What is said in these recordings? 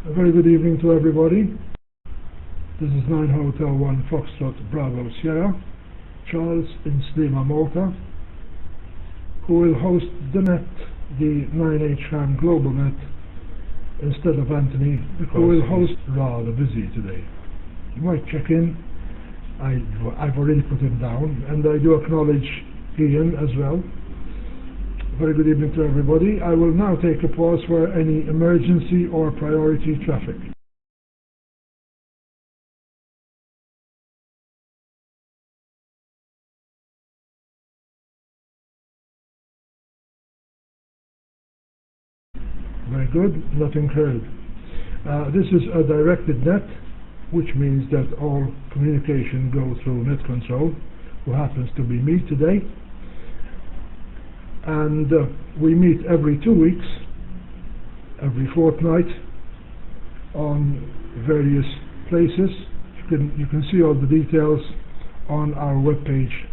A very good evening to everybody. This is 9 Hotel 1 Foxtrot Bravo Sierra, Charles in Slima, Malta, who will host the net, the 9H-HAM GlobalNet, instead of Anthony, who will host rather busy today. You might check in. I've already put him down, and I do acknowledge Ian as well. Very good evening to everybody. I will now take a pause for any emergency or priority traffic. Very good, nothing heard. This is a directed net, which means that all communication goes through net control, who happens to be me today. And we meet every 2 weeks, every fortnight, on various places. You can see all the details on our webpage.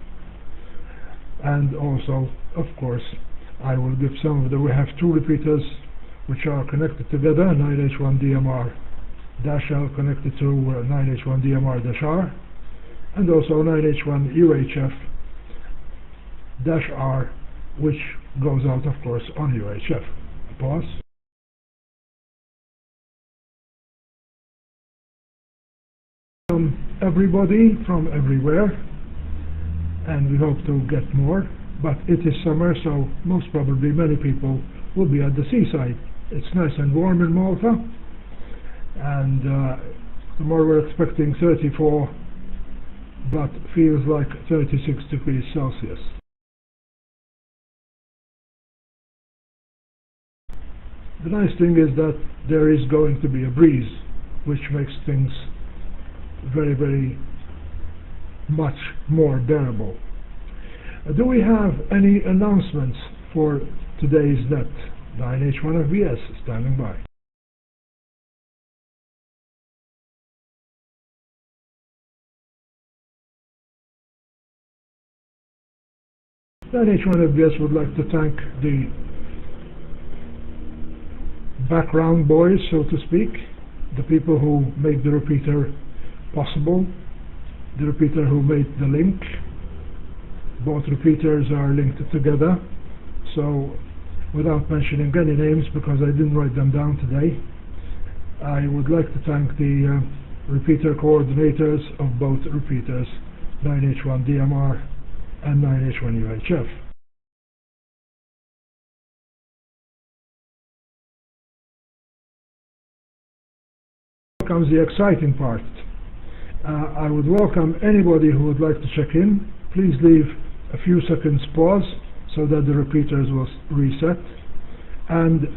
And also, of course, I will give some of the, we have 2 repeaters which are connected together, 9H1DMR-L connected to 9H1DMR-R, and also 9H1UHF-R, which goes out, of course, on UHF. Pause. Everybody from everywhere, and we hope to get more, but it is summer, so most probably many people will be at the seaside. It's nice and warm in Malta, and tomorrow we're expecting 34, but feels like 36 degrees Celsius. The nice thing is that there is going to be a breeze, which makes things very, very much more bearable. Do we have any announcements for today's net? 9H1FBS standing by. NH1FBS would like to thank the background boys, so to speak, the people who make the repeater possible, the repeater who made the link. Both repeaters are linked together, so without mentioning any names because I didn't write them down today, I would like to thank the repeater coordinators of both repeaters, 9H1DMR and 9H1UHF. Here comes the exciting part. I would welcome anybody who would like to check in. Please leave a few seconds pause so that the repeaters will reset, and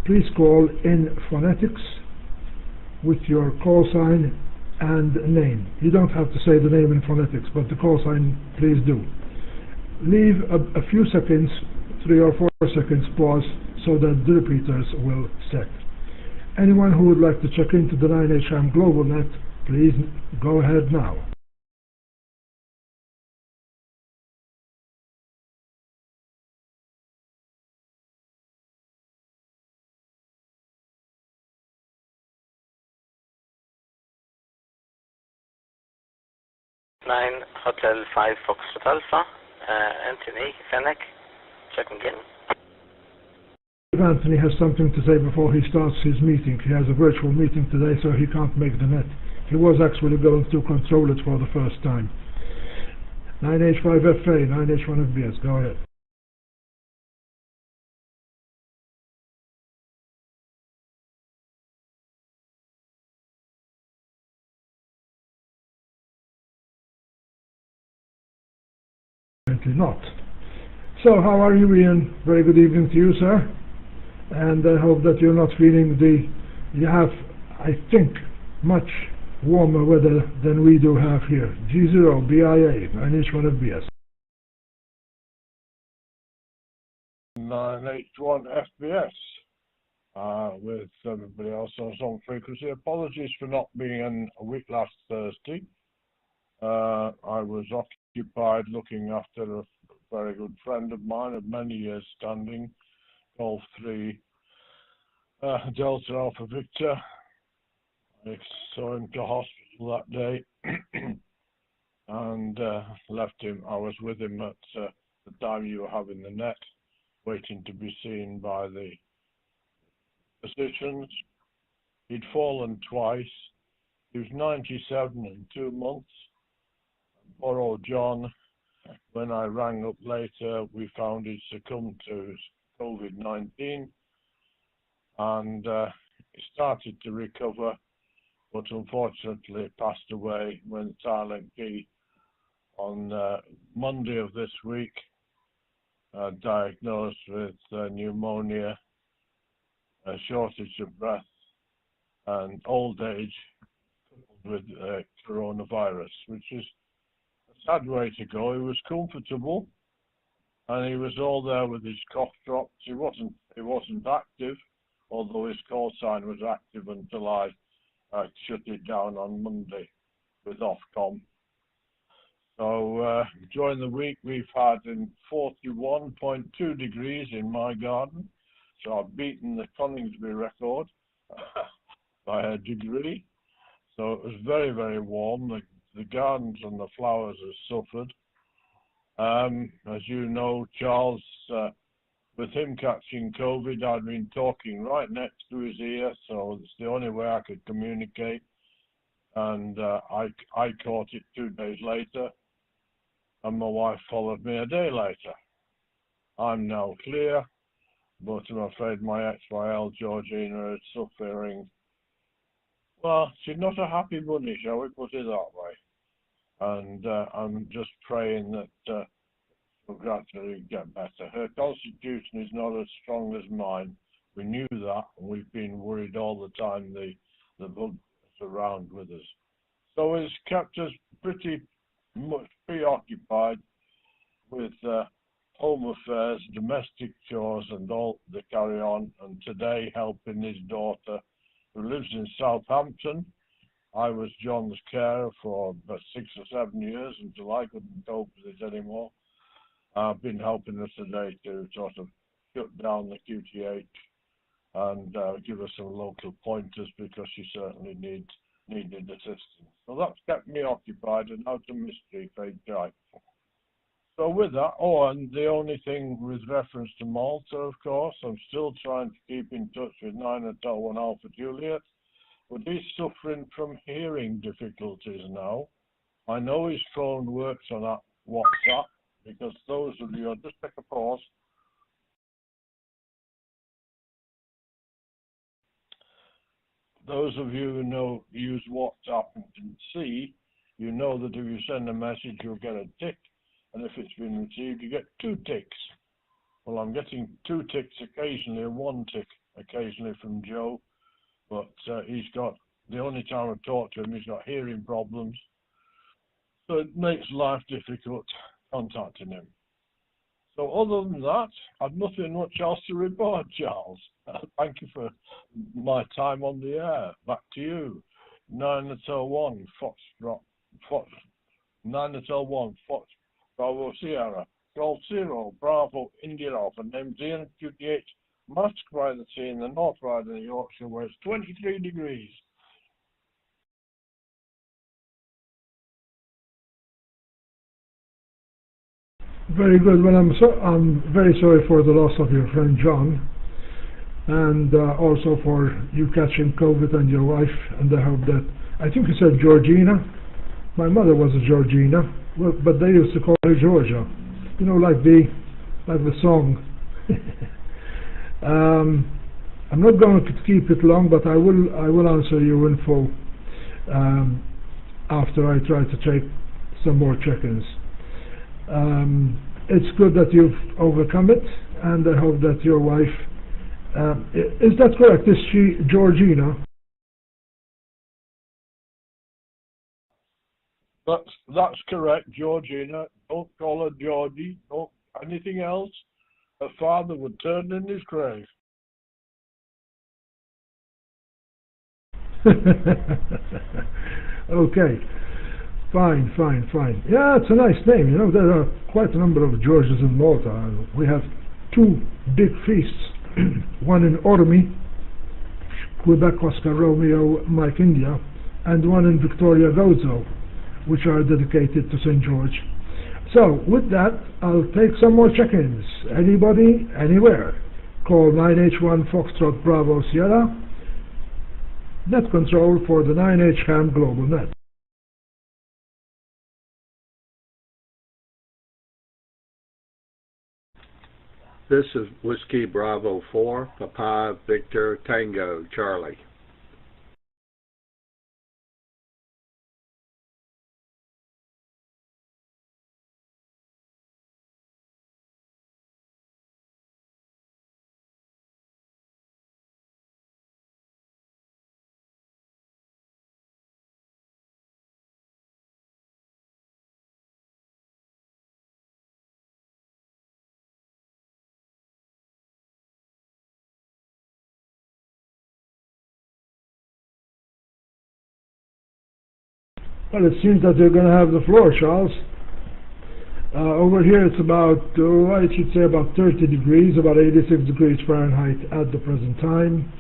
please call in phonetics with your call sign and name. You don't have to say the name in phonetics, but the call sign, please do. Leave a few seconds, 3 or 4 seconds pause, so that the repeaters will set. Anyone who would like to check into the 9H-HAM GlobalNet, please go ahead now. Nine Hotel 5 Foxtrot Alpha, Anthony Fennec, checking in. Anthony has something to say before he starts his meeting. He has a virtual meeting today, so he can't make the net. He was actually going to control it for the first time. 9H5FA, 9H1FBS, go ahead. Not. So how are you, Ian? Very good evening to you, sir. And I hope that you're not feeling you have, I think, much warmer weather than we do have here. G0, BIA, 9H1FBS. 9H1FBS. With everybody else on some frequency. Apologies for not being in a week last Thursday. I was occupied looking after a very good friend of mine of many years standing, Golf 3 Delta Alpha Victor. I saw him to hospital that day and left him. I was with him at the time you were having the net, waiting to be seen by the physicians. He'd fallen twice. He was 97 in 2 months. Poor old John, when I rang up later, we found he'd succumbed to COVID-19 and he started to recover, but unfortunately passed away when silent key on Monday of this week, diagnosed with pneumonia, a shortage of breath and old age with coronavirus, which is a sad way to go. He was comfortable and he was all there with his cough drops. He wasn't active, although his call sign was active until I shut it down on Monday with Ofcom. So during the week we've had 41.2 degrees in my garden, so I've beaten the Coningsby record by a degree. So it was very, very warm. The gardens and the flowers have suffered. As you know, Charles, with him catching COVID, I'd been talking right next to his ear, so it's the only way I could communicate. And I caught it 2 days later, and my wife followed me a day later. I'm now clear, but I'm afraid my ex-YL, Georgina, is suffering. Well, she's not a happy bunny, shall we put it that way. And I'm just praying that will gradually get better. Her constitution is not as strong as mine. We knew that, and we've been worried all the time the bug is around with us. So it's kept us pretty much preoccupied with home affairs, domestic chores, and all the carry on. And today, helping his daughter, who lives in Southampton. I was John's carer for about 6 or 7 years until I couldn't cope with it anymore. I've been helping her today to sort of shut down the QTH and give her some local pointers because she certainly needed assistance. So that's kept me occupied and out of mystery, Faith Guy. So with that, and the only thing with reference to Malta, of course, I'm still trying to keep in touch with 9H-HAM Alpha Juliet, but he's suffering from hearing difficulties now. I know his phone works on that WhatsApp, because those of you, I'll just take a pause. Those of you who use WhatsApp and can see, you know that if you send a message, you'll get a tick, and if it's been received, you get 2 ticks. Well, I'm getting 2 ticks occasionally, and 1 tick occasionally from Joe, but he's got, the only time I talk to him, he's got hearing problems, so it makes life difficult contacting him. So other than that, I've nothing much else to report, Charles. Thank you for my time on the air. Back to you. 9H-HAM Fox 9H-HAM Fox Bravo Sierra Golf Zero Bravo India Alpha named ZN58 masked by the sea in the North Riding of Yorkshire, where it's 23 degrees. Very good. Well, I'm very sorry for the loss of your friend John, and also for you catching COVID and your wife. And I hope that, I think you said Georgina. My mother was a Georgina, but they used to call her Georgia. You know, like the song. I'm not going to keep it long, but I will answer your info after I try to take some more check-ins. It's good that you've overcome it, and I hope that your wife, is that correct? Is she Georgina? That's correct, Georgina. Don't call her Georgie. Don't anything else. Her father would turn in his grave. Okay. Fine. Yeah, it's a nice name. You know, there are quite a number of Georges in Malta. We have 2 big feasts, one in Ormi Quebec Oscar Romeo Mike India, and one in Victoria Gozo, which are dedicated to St. George. So, with that, I'll take some more check-ins. Anybody, anywhere. Call 9H1 Foxtrot Bravo Sierra, net control for the 9H-HAM GlobalNet. This is Whiskey Bravo 4, Papa Victor Tango Charlie. Well, it seems that you're going to have the floor, Charles. Over here it's about, I should say about 30 degrees, about 86 degrees Fahrenheit at the present time.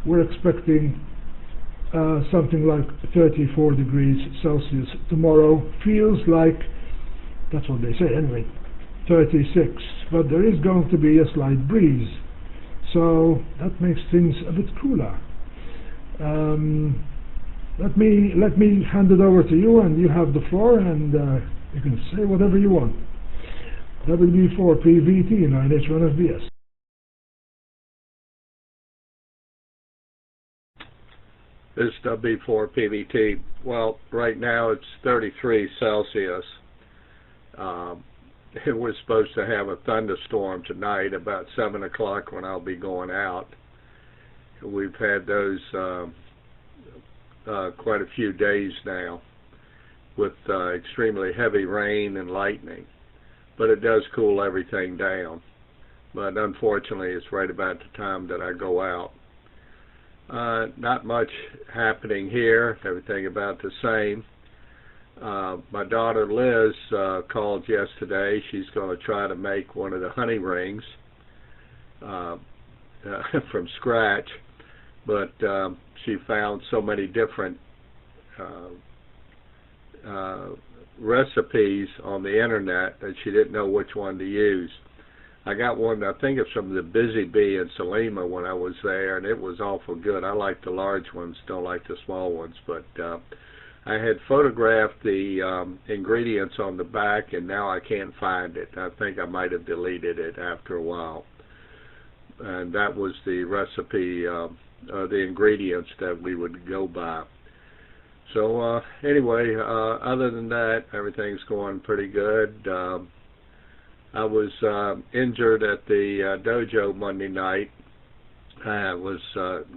We're expecting something like 34 degrees Celsius tomorrow. Feels like, that's what they say anyway, 36. But there is going to be a slight breeze, so that makes things a bit cooler. Let me hand it over to you, and you have the floor, and you can say whatever you want. WB4PVT 9H1FBS. This W4PVT, well, right now it's 33 Celsius. We're supposed to have a thunderstorm tonight about 7 o'clock when I'll be going out. We've had those quite a few days now with extremely heavy rain and lightning, but it does cool everything down. But unfortunately it's right about the time that I go out. Not much happening here, everything about the same. My daughter Liz called yesterday. She's going to try to make one of the honey rings from scratch, but she found so many different recipes on the internet that she didn't know which one to use. I got one, I think it's from the Busy Bee in Salima when I was there, and it was awful good. I like the large ones, don't like the small ones, but I had photographed the ingredients on the back, and now I can't find it. I think I might have deleted it after a while. And that was the recipe, the ingredients that we would go by. So anyway, other than that, everything's going pretty good. I was injured at the dojo Monday night. I was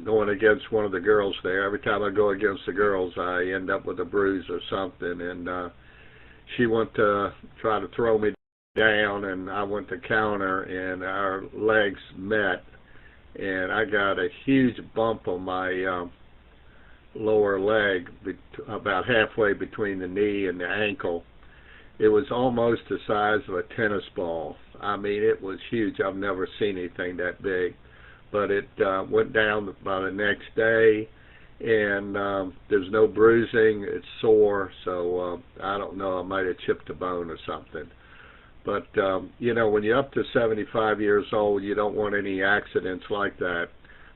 going against one of the girls there. Every time I go against the girls, I end up with a bruise or something. And she went to try to throw me down, and I went to counter, and our legs met. And I got a huge bump on my lower leg, about halfway between the knee and the ankle. It was almost the size of a tennis ball. I mean, it was huge. I've never seen anything that big. But it went down by the next day, and there's no bruising. It's sore, so I don't know. I might have chipped a bone or something. But, you know, when you're up to 75 years old, you don't want any accidents like that.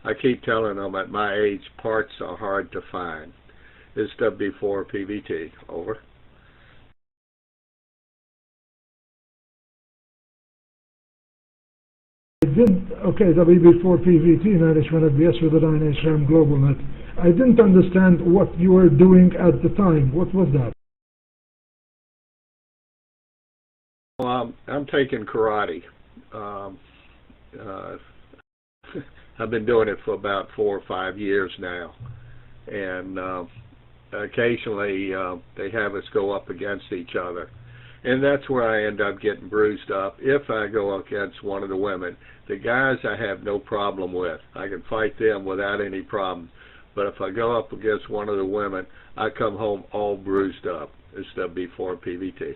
I keep telling them at my age, parts are hard to find. This is W4PVT. Over. Okay, WB4PVT 9H1FBS with the 9H-HAM GlobalNet. I didn't understand what you were doing at the time. What was that? Well, I'm taking karate. I've been doing it for about 4 or 5 years now, and occasionally they have us go up against each other. And that's where I end up getting bruised up if I go against one of the women. The guys I have no problem with. I can fight them without any problem. But if I go up against one of the women, I come home all bruised up. It's W4PVT.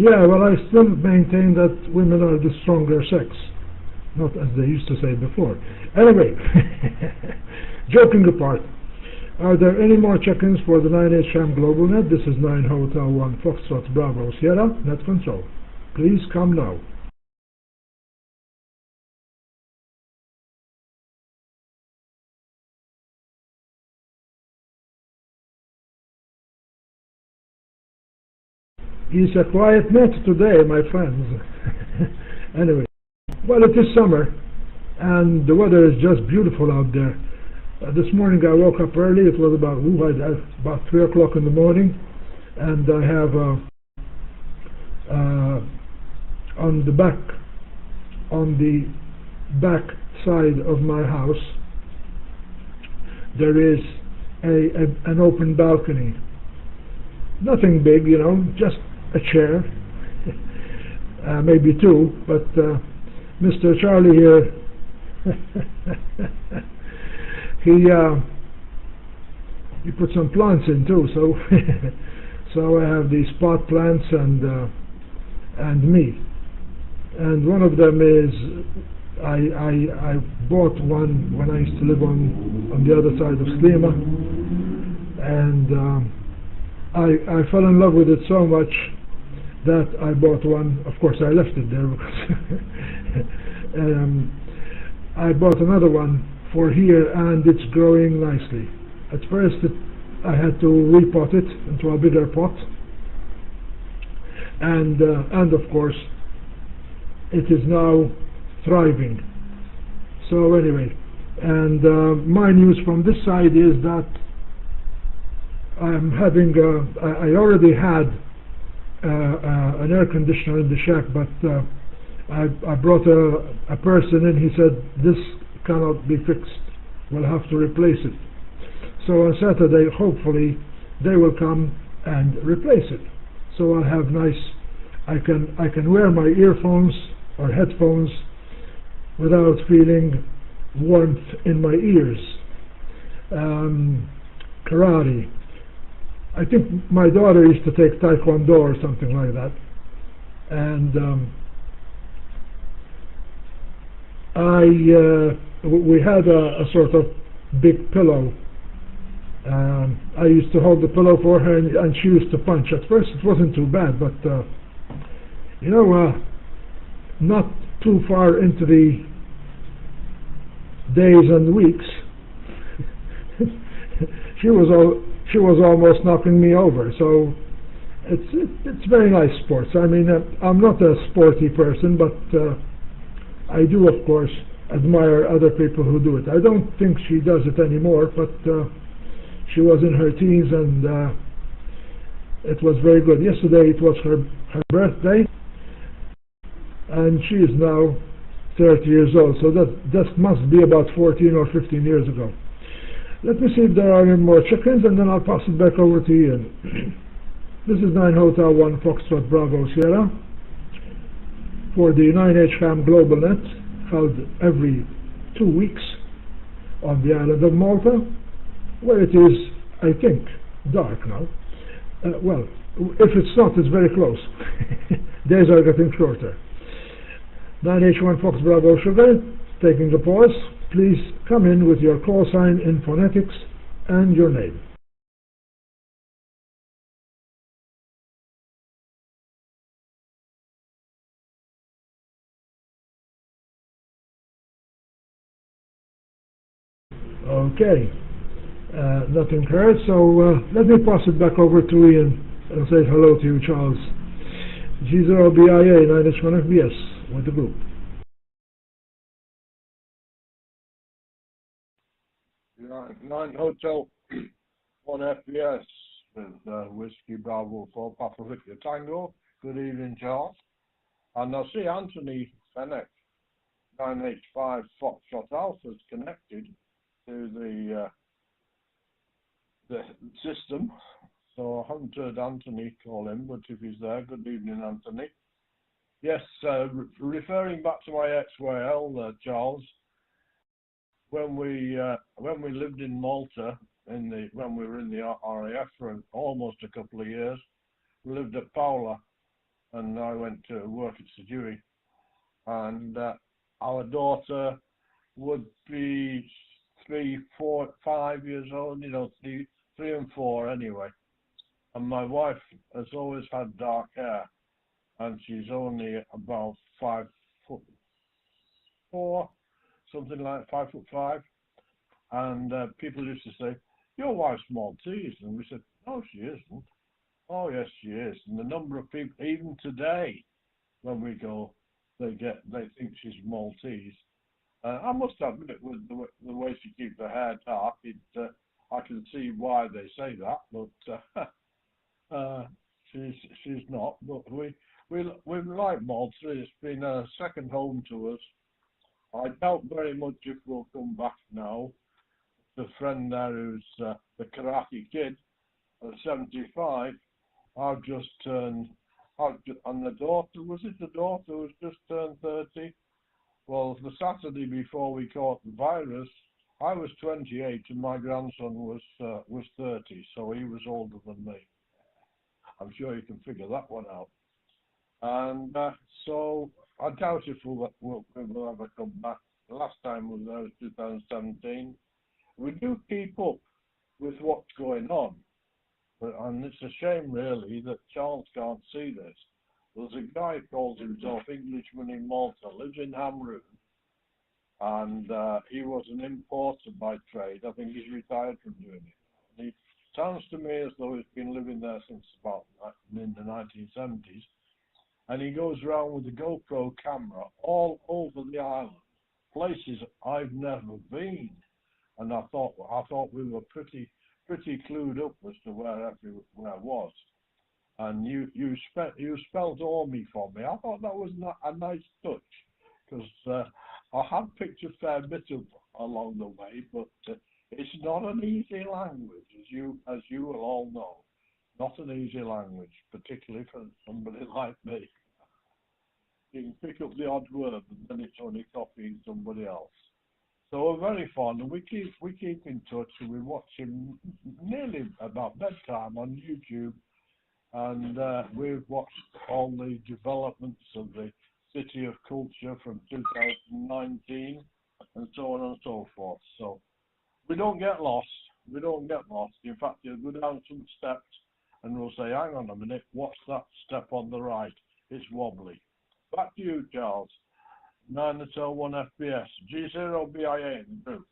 Yeah, well, I still maintain that women are the stronger sex, not as they used to say before. Anyway, joking apart, are there any more check-ins for the 9H-HAM GlobalNet? This is 9 Hotel 1 Foxtrot Bravo Sierra, net control. Please come now. It's a quiet net today, my friends. Anyway, well, it is summer, and the weather is just beautiful out there. This morning I woke up early. It was about 3 o'clock in the morning, and I have on the back side of my house there is an open balcony. Nothing big, you know, just a chair, maybe two, but Mr. Charlie here, he put some plants in too, so so I have these pot plants and me, and one of them is I bought one when I used to live on the other side of Slima, and I fell in love with it so much that I bought one. Of course, I left it there because I bought another one for here, and it's growing nicely. At first, I had to repot it into a bigger pot, and of course, it is now thriving. So anyway, and my news from this side is that I'm having, I already had an air conditioner in the shack, but I brought a person in. He said, this cannot be fixed, we'll have to replace it. So on Saturday, hopefully, they will come and replace it. So I'll have nice, I can wear my earphones or headphones without feeling warmth in my ears. Karate. I think my daughter used to take Taekwondo or something like that, and we had a sort of big pillow. I used to hold the pillow for her, and she used to punch. At first it wasn't too bad, but you know, not too far into the days and weeks, she was almost knocking me over. So it's very nice sports. I mean, I'm not a sporty person, but I do, of course, admire other people who do it. I don't think she does it anymore, but she was in her teens, and it was very good. Yesterday it was her birthday, and she is now 30 years old, so that must be about 14 or 15 years ago. Let me see if there are any more check-ins, and then I'll pass it back over to Ian. This is 9 Hotel 1 Foxtrot Bravo Sierra for the 9H-HAM GlobalNet, held every 2 weeks on the island of Malta, where it is, I think, dark now. Well, if it's not, it's very close. Days are getting shorter. 9H1 Fox Bravo Sugar, taking a pause. Please come in with your call sign in phonetics and your name. Okay, nothing heard, so let me pass it back over to Ian and say hello to you, Charles. G0BIA 9H1FBS with the group. 9 Hotel 1 FPS with Whiskey Bravo 4 Papa Victor Tango. Good evening, Charles. And I see Anthony Fenech, 9H5 Foxtrot Alpha's connected to the system. So I haven't heard Anthony call in, but if he's there, good evening, Anthony. Yes, referring back to my ex-WL, Charles, when we lived in Malta, when we were in the RAF for almost a couple of years, we lived at Paula, and I went to work at Sedui, and our daughter would be 3, 4, 5 years old, you know, three and 4 anyway. And my wife has always had dark hair, and she's only about 5'4", something like 5'5". And people used to say, "Your wife's Maltese," and we said, "No, she isn't." "Oh, yes, she is." And the number of people, even today, when we go, they think she's Maltese. I must admit, with the way she keeps her hair dark, I can see why they say that, but she's not. But we like Malta. It's been a second home to us. I doubt very much if we'll come back now. The friend there who's the karate kid at 75. I've just turned, and the daughter, was it the daughter who's just turned 30? Well, the Saturday before we caught the virus, I was 28 and my grandson was 30, so he was older than me. I'm sure you can figure that one out. And so I doubt if we'll ever come back. The last time was 2017. We do keep up with what's going on, and it's a shame really that Charles can't see this. There's a guy who calls himself Englishman in Malta, lives in Hamroon, and he was an importer by trade. I think he's retired from doing it. And he sounds to me as though he's been living there since about in the 1970s, and he goes around with a GoPro camera all over the island, places I've never been. And I thought we were pretty clued up as to where everywhere was. And you spelled Ormy for me. I thought that was a nice touch, because I have picked a fair bit of along the way, but it's not an easy language, as you will all know. Not an easy language, particularly for somebody like me. You can pick up the odd word, and then it's only copying somebody else. So we're very fond, and we keep in touch, and we watch him nearly about bedtime on YouTube, and we've watched all the developments of the City of Culture from 2019, and so on and so forth. So we don't get lost. We don't get lost. In fact, you'll go down some steps, and we'll say, "Hang on a minute, what's that step on the right? It's wobbly." Back to you, Charles. 9H-1 FPS, G0BIA in the group.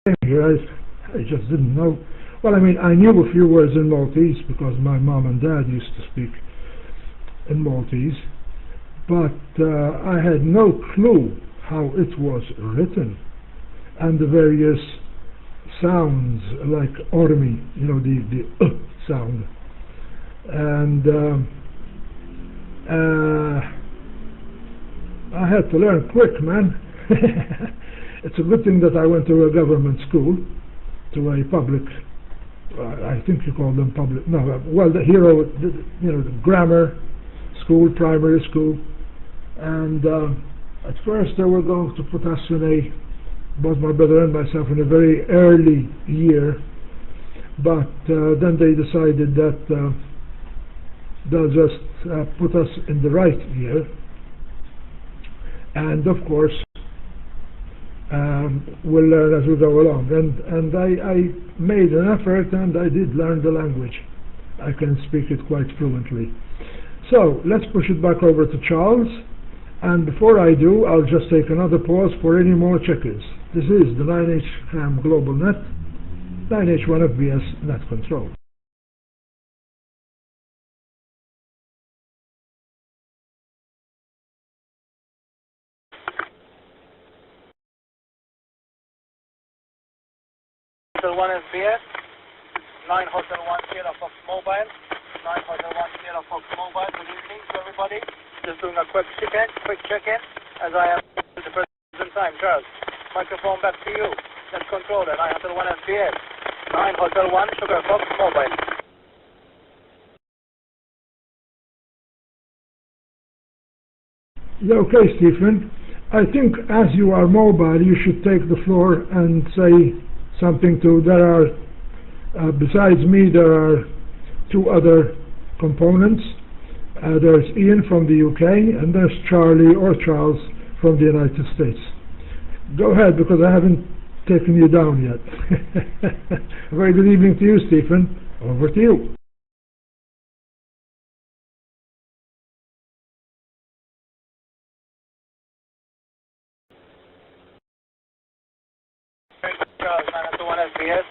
I just didn't know. Well, I mean, I knew a few words in Maltese because my mom and dad used to speak in Maltese, but I had no clue how it was written and the various sounds, like ormy, you know, the sound. And I had to learn quick, man. It's a good thing that I went to a government school, to a public, I think you call them public, no, well, the hero, you know, the grammar school, primary school. And at first they were going to put us in both my brother and myself, in a very early year, but then they decided that they'll just put us in the right year, and of course we'll learn as we go along. And I made an effort, and I did learn the language. I can speak it quite fluently. So let's push it back over to Charles. And before I do, I'll just take another pause for any more check-ins. This is the 9H-HAM GlobalNet, 9H-1 FBS net control. Hotel 1 FBS, 9 Hotel 1 Sierra Fox Mobile, 9 Hotel 1 Sierra Fox Mobile. Good evening to everybody. Just doing a quick check-in, as I am at the present time. Charles, microphone back to you. Net controller, 9 Hotel 1 FBS, 9 Hotel 1 Sugar Fox Mobile. Yeah, okay, Stephen. I think as you are mobile, you should take the floor and say something to, besides me, there are two other components. There's Ian from the UK, and there's Charlie or Charles from the United States. Go ahead, because I haven't taken you down yet. A very good evening to you, Stephen. Over to you. Charles, 901 SBS,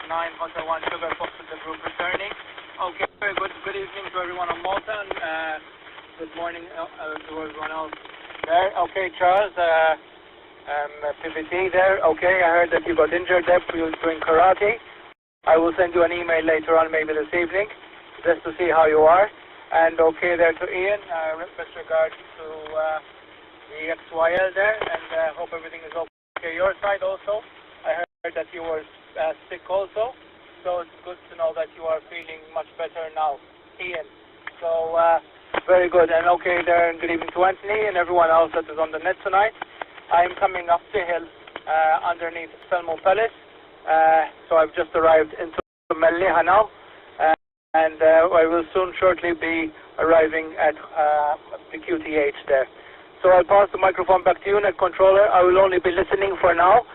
9 Hotel 1 Sugar Foxes the group returning. Okay, very good. Good evening to everyone on Malta, and good morning to everyone else there. Okay, Charles, PVT there. Okay, I heard that you got injured there doing karate. I will send you an email later on, maybe this evening, just to see how you are. And okay there to Ian, best regards to the XYL there, and hope everything is okay your side also. I heard that you were sick also, so it's good to know that you are feeling much better now, Ian. So, very good. And okay there, and good evening to Anthony and everyone else that is on the net tonight. I am coming up the hill underneath Selmo Palace. So I've just arrived into Melliha now, and I will soon shortly be arriving at the QTH there. So I'll pass the microphone back to you, net controller. I will only be listening for now.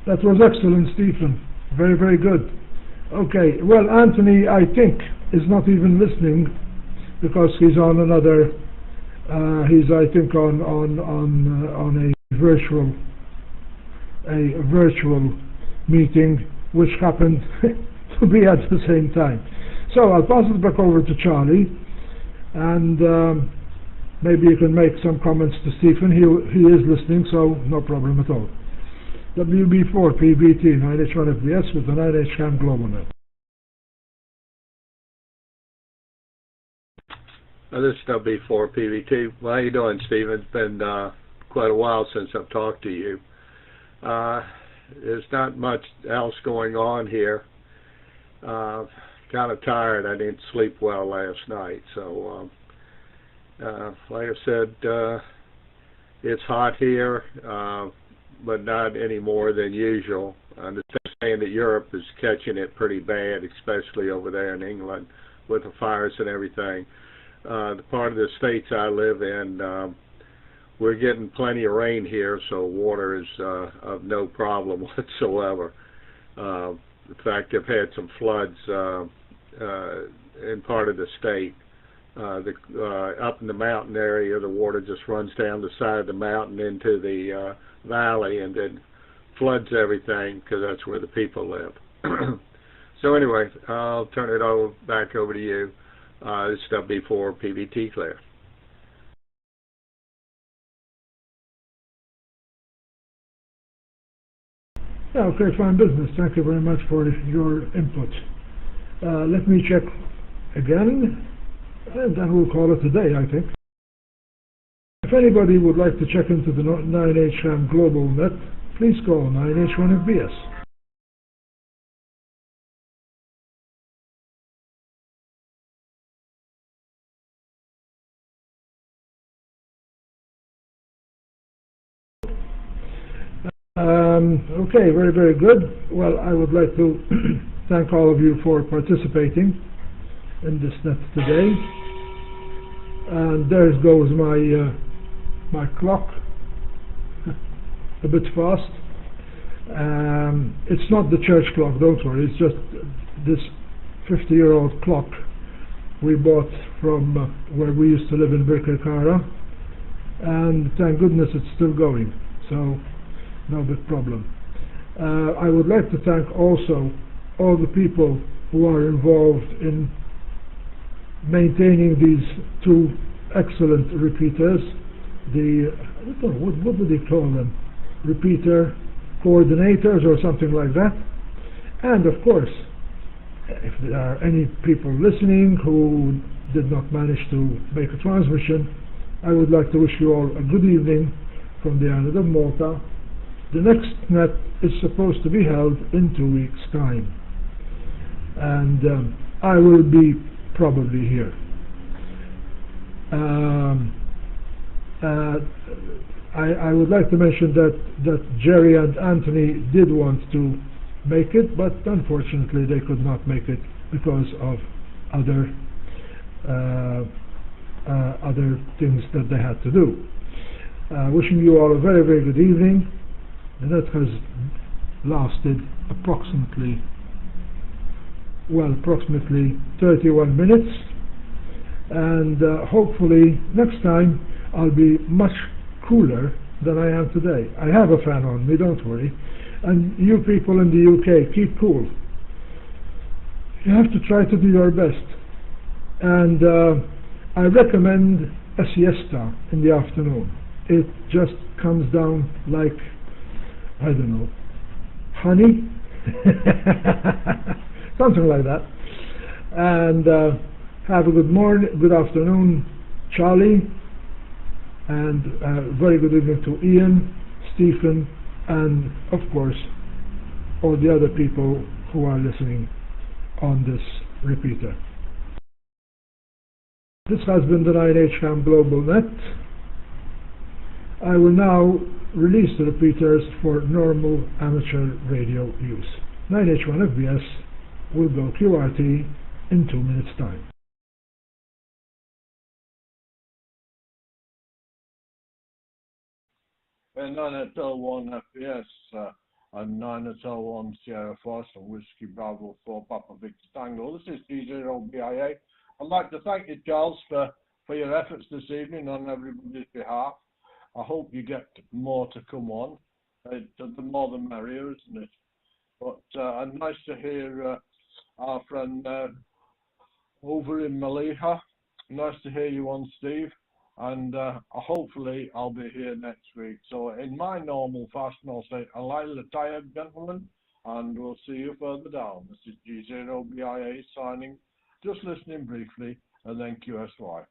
That was excellent, Stephen. Very, very good. Okay, well, Anthony, I think, is not even listening because he's on another. He's, I think, on a virtual meeting, which happened to be at the same time. So I'll pass it back over to Charlie, and maybe you can make some comments to Stephen. He is listening, so no problem at all. WB4 PBT 9H1 FBS with the 9H-HAM GlobalNet. This is WB4 PBT. Well, how you doing, Stephen? It's been quite a while since I've talked to you. There's not much else going on here. Kind of tired. I didn't sleep well last night, so like I said, it's hot here. But not any more than usual. I understand that Europe is catching it pretty bad, especially over there in England with the fires and everything. The part of the states I live in, we're getting plenty of rain here, so water is of no problem whatsoever. In fact, they've had some floods in part of the state. Up in the mountain area, the water just runs down the side of the mountain into the valley and then floods everything because that's where the people live. So anyway, I'll turn it back over to you. This is WB4 PBT Clear. Yeah, okay, fine business. Thank you very much for your input. Let me check again, and then we'll call it a day, I think. If anybody would like to check into the 9H-HAM GlobalNet, please call 9H1 FBS. Okay, very, very good. Well, I would like to thank all of you for participating in this net today. And there goes my clock, a bit fast. It's not the church clock, don't worry, it's just this 50-year-old clock we bought from where we used to live in Birkirkara, and thank goodness it's still going, so no big problem. I would like to thank also all the people who are involved in maintaining these two excellent repeaters, I don't know, what do they call them? Repeater coordinators or something like that. And of course, if there are any people listening who did not manage to make a transmission, I would like to wish you all a good evening from the island of Malta. The next net is supposed to be held in 2 weeks' time, and I will be probably here. I would like to mention that Jerry and Anthony did want to make it, but unfortunately they could not make it because of other things that they had to do. Wishing you all a very, very good evening. And that has lasted approximately 31 minutes, and hopefully next time I'll be much cooler than I am today. I have a fan on me, don't worry, and you people in the UK, keep cool. You have to try to do your best, and I recommend a siesta in the afternoon. It just comes down like, I don't know, honey? Something like that. And have a good morning, good afternoon, Charlie, and very good evening to Ian, Stephen, and of course all the other people who are listening on this repeater. This has been the 9H-HAM GlobalNet. I will now release the repeaters for normal amateur radio use. 9H1FBS will go QRT in 2 minutes' time. And 9H01 FPS and 9H01 Sierra Force and Whiskey Bravo 4 Papa Victor Tango. This is D0BIA. I'd like to thank you, Charles, for your efforts this evening on everybody's behalf. I hope you get more to come on. The more the merrier, isn't it? But nice to hear our friend over in Maliha. Nice to hear you on, Steve. And hopefully I'll be here next week. So in my normal fashion, I'll say Alila Tired, gentlemen, and we'll see you further down. This is G0BIA signing, just listening briefly, and then QSY.